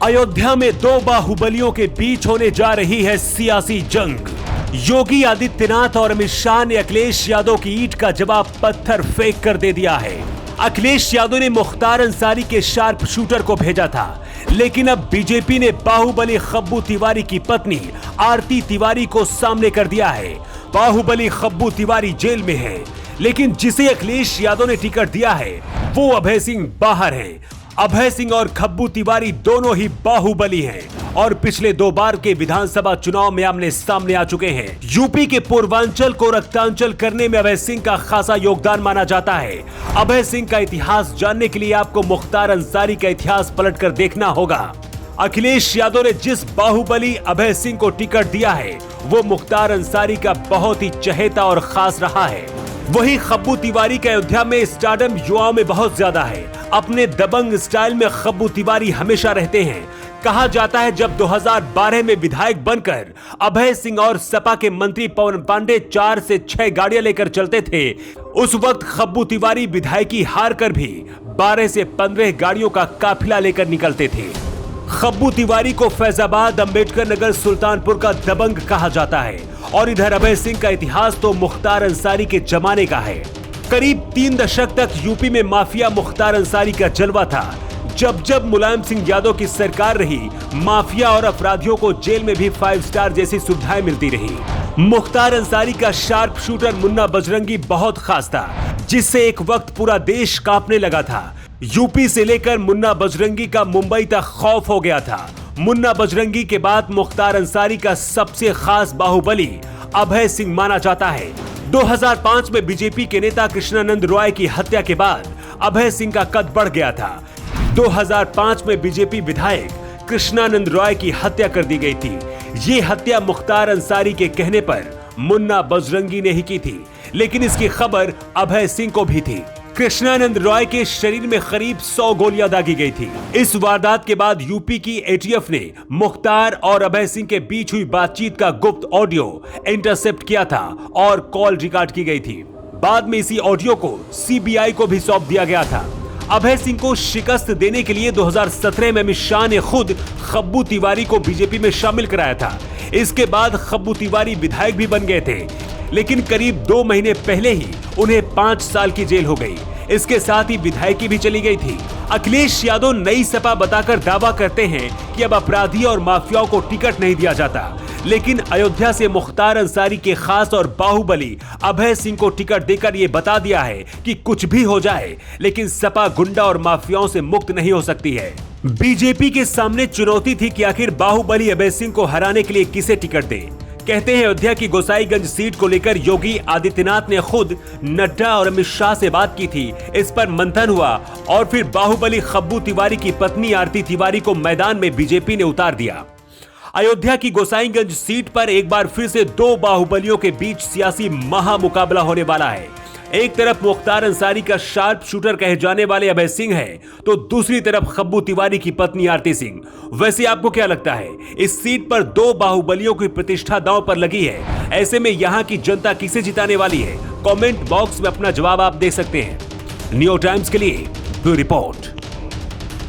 अयोध्या में दो बाहुबलियों के बीच होने जा रही है सियासी जंग। योगी आदित्यनाथ और अमित शाह ने अखिलेश यादव की ईंट का जवाब पत्थर फेंक कर दे दिया है। अखिलेश यादव ने मुख्तार अंसारी के शार्प शूटर को भेजा था, लेकिन अब बीजेपी ने बाहुबली खब्बू तिवारी की पत्नी आरती तिवारी को सामने कर दिया है। बाहुबली खब्बू तिवारी जेल में है, लेकिन जिसे अखिलेश यादव ने टिकट दिया है वो अभय सिंह बाहर है। अभय सिंह और खब्बू तिवारी दोनों ही बाहुबली हैं और पिछले 2 बार के विधानसभा चुनाव में आमने सामने आ चुके हैं। यूपी के पूर्वांचल को रक्तांचल करने में अभय सिंह का खासा योगदान माना जाता है। अभय सिंह का इतिहास जानने के लिए आपको मुख्तार अंसारी का इतिहास पलटकर देखना होगा। अखिलेश यादव ने जिस बाहुबली अभय सिंह को टिकट दिया है वो मुख्तार अंसारी का बहुत ही चहेता और खास रहा है। वहीं खब्बू तिवारी का अयोध्या में स्टारडम युवाओं में बहुत ज्यादा है। अपने दबंग स्टाइल में खब्बू तिवारी हमेशा रहते हैं। कहा जाता है जब 2012 में विधायक बनकर अभय सिंह और सपा के मंत्री पवन पांडे 4 से 6 गाड़ियां लेकर चलते थे, उस वक्त खब्बू तिवारी विधायकी हार कर भी 12 से 15 गाड़ियों का काफिला लेकर निकलते थे। खब्बू तिवारी को फैजाबाद, अंबेडकर नगर, सुल्तानपुर का दबंग कहा जाता है और इधर अभय सिंह का इतिहास तो मुख्तार अंसारी के जमाने का है। करीब 3 दशक तक यूपी में माफिया मुख्तार अंसारी का जलवा था। जब जब मुलायम सिंह यादव की सरकार रही, माफिया और अपराधियों को जेल में भी 5 स्टार जैसी सुविधाएं मिलती रही। मुख्तार अंसारी का शार्प शूटर मुन्ना बजरंगी बहुत खास था, जिससे एक वक्त पूरा देश कांपने लगा था। यूपी से लेकर मुन्ना बजरंगी का मुंबई तक खौफ हो गया था। मुन्ना बजरंगी के बाद मुख्तार अंसारी का सबसे खास बाहुबली अभय सिंह माना जाता है। 2005 में बीजेपी के नेता कृष्णानंद रॉय की हत्या के बाद अभय सिंह का कद बढ़ गया था। 2005 में बीजेपी विधायक कृष्णानंद रॉय की हत्या कर दी गई थी। ये हत्या मुख्तार अंसारी के कहने पर मुन्ना बजरंगी ने ही की थी, लेकिन इसकी खबर अभय सिंह को भी थी। कृष्णानंद रॉय के शरीर में करीब 100 गोलियां दागी गई थी। इस वारदात के बाद यूपी की एटीएफ ने मुख्तार और अभय सिंह के बीच हुई बातचीत का गुप्त ऑडियो इंटरसेप्ट किया था और कॉल रिकॉर्ड की गई थी। बाद में इसी ऑडियो को सीबीआई को भी सौंप दिया गया था। अभय सिंह को शिकस्त देने के लिए 2017 में अमित शाह ने खुद खब्बू तिवारी को बीजेपी में शामिल कराया था। इसके बाद खब्बू तिवारी विधायक भी बन गए थे, लेकिन करीब 2 महीने पहले ही उन्हें 5 साल की जेल हो गई। इसके साथ ही विधायकी भी चली गई थी। अखिलेश यादव नई सपा बताकर दावा करते हैं कि अब अपराधी और माफियाओं को टिकट नहीं दिया जाता, लेकिन अयोध्या से मुख्तार अंसारी के खास और बाहुबली अभय सिंह को टिकट देकर ये बता दिया है कि कुछ भी हो जाए, लेकिन सपा गुंडा और माफियाओं से मुक्त नहीं हो सकती है। बीजेपी के सामने चुनौती थी कि आखिर बाहुबली अभय सिंह को हराने के लिए किसे टिकट दे। कहते हैं अयोध्या की गोसाईगंज सीट को लेकर योगी आदित्यनाथ ने खुद नड्डा और अमित शाह से बात की थी। इस पर मंथन हुआ और फिर बाहुबली खब्बू तिवारी की पत्नी आरती तिवारी को मैदान में बीजेपी ने उतार दिया। अयोध्या की गोसाईगंज सीट पर एक बार फिर से 2 बाहुबलियों के बीच सियासी महामुकाबला होने वाला है। एक तरफ मुख्तार अंसारी का शार्प शूटर कहे जाने वाले अभय सिंह है, तो दूसरी तरफ खब्बू तिवारी की पत्नी आरती सिंह। वैसे आपको क्या लगता है, इस सीट पर 2 बाहुबलियों की प्रतिष्ठा दांव पर लगी है। ऐसे में यहाँ की जनता किसे जिताने वाली है? कमेंट बॉक्स में अपना जवाब आप दे सकते हैं। न्यू टाइम्स के लिए ब्यूरो रिपोर्ट।